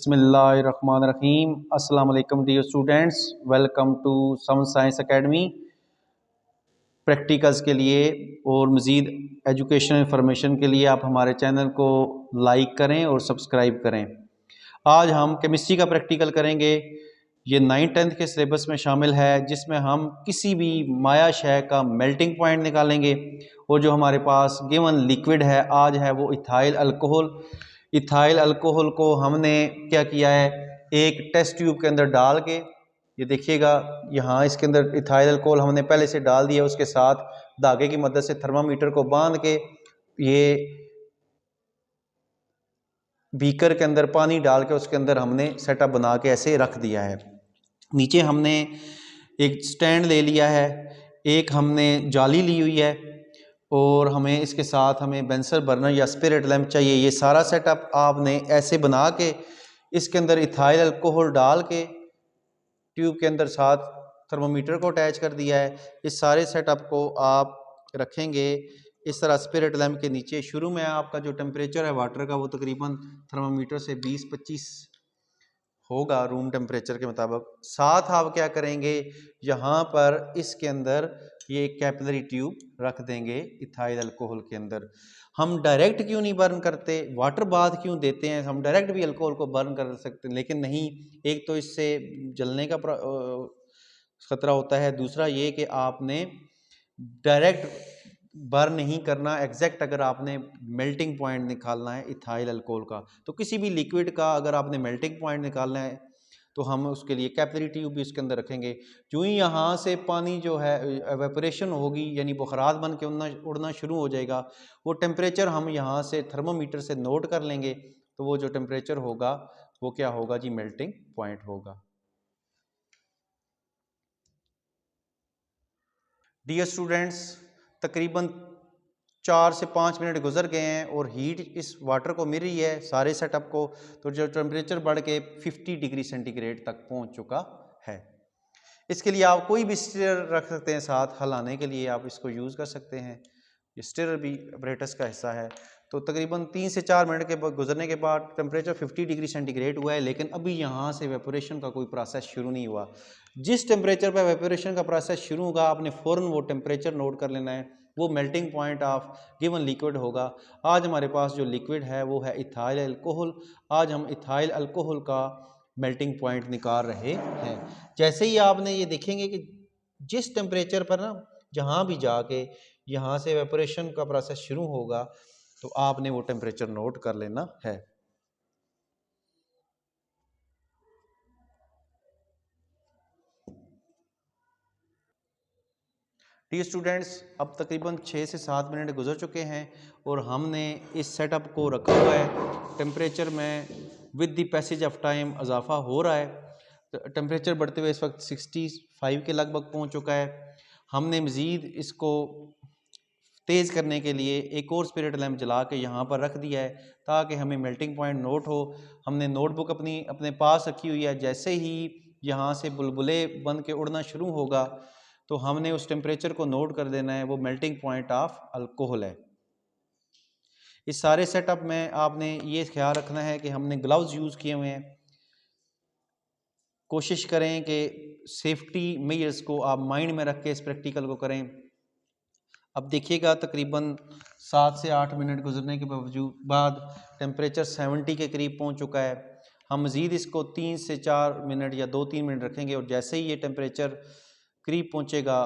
बिस्मिल्लाहिर्रहमानिर्रहीम। अस्सलाम वालेकुम dear students, welcome to Sum Science Academy. Practicals के लिए और मज़ीद एजुकेशनल इंफॉर्मेशन के लिए आप हमारे चैनल को लाइक करें और सब्सक्राइब करें। आज हम केमिस्ट्री का प्रैक्टिकल करेंगे। ये 9th-10th के सिलेबस में शामिल है, जिसमें हम किसी भी माया शय का मेल्टिंग पॉइंट निकालेंगे और जो हमारे पास गिवन लिक्विड है आज है वो इथाइल अल्कोहल। इथाइल अल्कोहल को हमने क्या किया है, एक टेस्ट ट्यूब के अंदर डाल के, ये देखिएगा यहाँ इसके अंदर इथाइल अल्कोहल हमने पहले से डाल दिया, उसके साथ धागे की मदद से थर्मामीटर को बांध के ये बीकर के अंदर पानी डाल के उसके अंदर हमने सेटअप बना के ऐसे रख दिया है। नीचे हमने एक स्टैंड ले लिया है, एक हमने जाली ली हुई है और हमें इसके साथ हमें बेंसर बर्नर या स्पिरिट लैंप चाहिए। ये सारा सेटअप आपने ऐसे बना के इसके अंदर इथाइल अल्कोहल डाल के ट्यूब के अंदर साथ थर्मोमीटर को अटैच कर दिया है। इस सारे सेटअप को आप रखेंगे इस तरह स्पिरिट लैंप के नीचे। शुरू में आपका जो टेम्परेचर है वाटर का वो तकरीबन थर्मोमीटर से 20-25 होगा रूम टेम्परेचर के मुताबिक। साथ आप क्या करेंगे, यहाँ पर इसके अंदर ये कैपिलरी ट्यूब रख देंगे इथाइल अल्कोहल के अंदर। हम डायरेक्ट क्यों नहीं बर्न करते, वाटर बाथ क्यों देते हैं? हम डायरेक्ट भी अल्कोहल को बर्न कर सकते हैं, लेकिन नहीं। एक तो इससे जलने का खतरा होता है, दूसरा ये कि आपने डायरेक्ट बर्न नहीं करना। एग्जैक्ट अगर आपने मेल्टिंग पॉइंट निकालना है इथाइल अल्कोहल का, तो किसी भी लिक्विड का अगर आपने मेल्टिंग पॉइंट निकालना है तो हम उसके लिए कैपिलरी ट्यूब भी इसके अंदर रखेंगे। जो ही यहाँ से पानी जो है एवेपोरेशन होगी, यानी बुखारात बन के उड़ना शुरू हो जाएगा, वो टेम्परेचर हम यहाँ से थर्मोमीटर से नोट कर लेंगे। तो वो जो टेम्परेचर होगा वो क्या होगा जी, मेल्टिंग पॉइंट होगा। डियर स्टूडेंट्स, तकरीबन 4 से 5 मिनट गुजर गए हैं और हीट इस वाटर को मिल रही है सारे सेटअप को, तो जो टेम्परेचर बढ़ के 50 डिग्री सेंटीग्रेड तक पहुंच चुका है। इसके लिए आप कोई भी स्टिरर रख सकते हैं साथ, हिलाने के लिए आप इसको यूज़ कर सकते हैं। ये स्टिरर भी अपरेटस का हिस्सा है। तो तकरीबन 3 से 4 मिनट के गुजरने के बाद टेम्परेचर 50 डिग्री सेंटीग्रेड हुआ है, लेकिन अभी यहाँ से वेपोरेशन का कोई प्रोसेस शुरू नहीं हुआ। जिस टेम्परेचर पर वेपोरेशन का प्रोसेस शुरू होगा आपने फ़ौरन वो टेम्परेचर नोट कर लेना है, वो melting point of given liquid होगा। आज हमारे पास जो लिक्विड है वो है इथाइल अल्कोहल। आज हम इथाइल अल्कोहल का मेल्टिंग पॉइंट निकाल रहे हैं। जैसे ही आपने ये देखेंगे कि जिस टेम्परेचर पर ना जहाँ भी जाके यहाँ से वेपोरेशन का प्रोसेस शुरू होगा, तो आपने वो टेम्परेचर नोट कर लेना है। डियर स्टूडेंट्स, अब तकरीबन 6 से 7 मिनट गुजर चुके हैं और हमने इस सेटअप को रखा हुआ है। टेम्परेचर में with the passage of time इजाफा हो रहा है। टेम्परेचर बढ़ते हुए इस वक्त 65 के लगभग पहुंच चुका है। हमने मज़ीद इसको तेज़ करने के लिए एक और स्पिरिट लैंप जला के यहाँ पर रख दिया है ताकि हमें मेल्टिंग पॉइंट नोट हो। हमने नोटबुक अपने पास रखी हुई है। जैसे ही यहाँ से बुलबुले बन के उड़ना शुरू होगा तो हमने उस टेम्परेचर को नोट कर देना है, वो मेल्टिंग पॉइंट ऑफ अल्कोहल है। इस सारे सेटअप में आपने ये ख्याल रखना है कि हमने ग्लव्स यूज़ किए हुए हैं। कोशिश करें कि सेफ्टी मेजर्स को आप माइंड में रख के इस प्रैक्टिकल को करें। अब देखिएगा तकरीबन 7 से 8 मिनट गुजरने के बाद टेम्परेचर 70 के करीब पहुंच चुका है। हम मज़ीद इसको 3 से 4 मिनट या 2-3 मिनट रखेंगे और जैसे ही ये टेम्परेचर करीब पहुंचेगा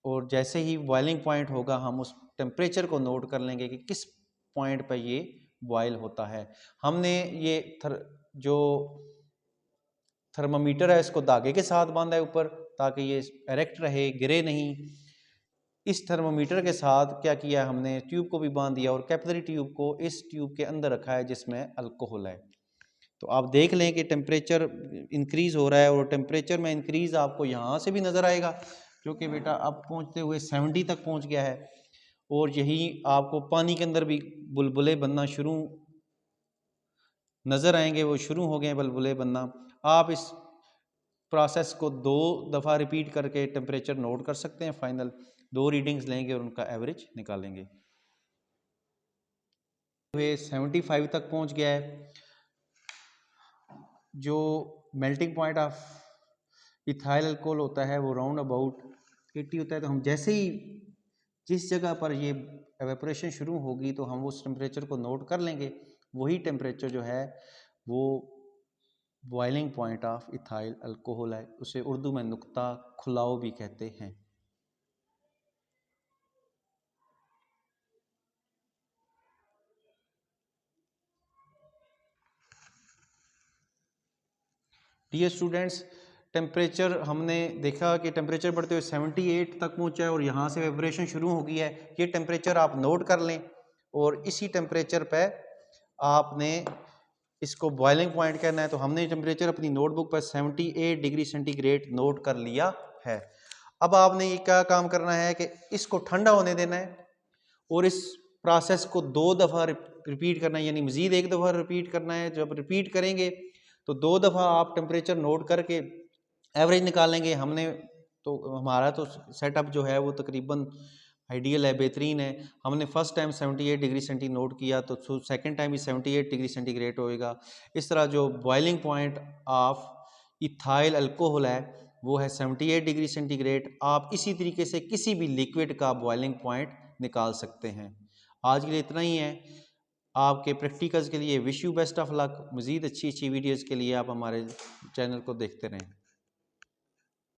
और जैसे ही बॉइलिंग पॉइंट होगा हम उस टेम्परेचर को नोट कर लेंगे कि किस पॉइंट पर ये बॉयल होता है। हमने ये जो थर्मामीटर है इसको धागे के साथ बांधा है ऊपर, ताकि ये एरेक्ट रहे, गिरे नहीं। इस थर्मोमीटर के साथ क्या किया, हमने ट्यूब को भी बांध दिया और कैपिलरी ट्यूब को इस ट्यूब के अंदर रखा है जिसमें अल्कोहल है। तो आप देख लें कि टेम्परेचर इंक्रीज़ हो रहा है और टेम्परेचर में इंक्रीज़ आपको यहाँ से भी नज़र आएगा, जो कि बेटा अब पहुँचते हुए 70 तक पहुँच गया है। और यही आपको पानी के अंदर भी बुलबुले बनना शुरू नज़र आएंगे, वो शुरू हो गए बुलबुले बनना। आप इस प्रोसेस को 2 दफ़ा रिपीट करके टेम्परेचर नोट कर सकते हैं। फाइनल 2 रीडिंग्स लेंगे और उनका एवरेज निकालेंगे। 75 तक पहुंच गया है। जो melting point of ethyl alcohol होता है वो राउंड अबाउट 80 होता है। तो हम जैसे ही जिस जगह पर ये एवेपोरेशन शुरू होगी तो हम उस टेम्परेचर को नोट कर लेंगे। वही टेम्परेचर जो है वो boiling point of ethyl alcohol है। उसे उर्दू में नुक्ता खुलाओ भी कहते हैं। डियर स्टूडेंट्स, टेम्परेचर हमने देखा कि टेम्परेचर बढ़ते हुए 78 तक पहुंचा है और यहाँ से वेपरेशन शुरू हो गई है। ये टेम्परेचर आप नोट कर लें और इसी टेम्परेचर पे आपने इसको बॉइलिंग पॉइंट करना है। तो हमने टेम्परेचर अपनी नोटबुक पर 78 डिग्री सेंटीग्रेड नोट कर लिया है। अब आपने ये क्या काम करना है कि इसको ठंडा होने देना है और इस प्रोसेस को 2 दफ़ा रिपीट करना है, यानी मज़ीद 1 दफ़ा रिपीट करना है। जब रिपीट करेंगे तो 2 दफ़ा आप टेम्परेचर नोट करके एवरेज निकालेंगे। हमने तो हमारा तो सेटअप जो है वो तकरीबन आइडियल है, बेहतरीन है। हमने first time 78 degree centi note किया तो सेकंड टाइम भी 78 डिग्री सेंटीग्रेड होएगा। इस तरह जो boiling point of ethyl alcohol है वो है 78 डिग्री सेंटीग्रेड। आप इसी तरीके से किसी भी लिक्विड का बॉइलिंग पॉइंट निकाल सकते हैं। आज के लिए इतना ही है। आपके प्रैक्टिकल्स के लिए wish you best of luck. मज़ीद अच्छी वीडियोज़ के लिए आप हमारे चैनल को देखते रहें।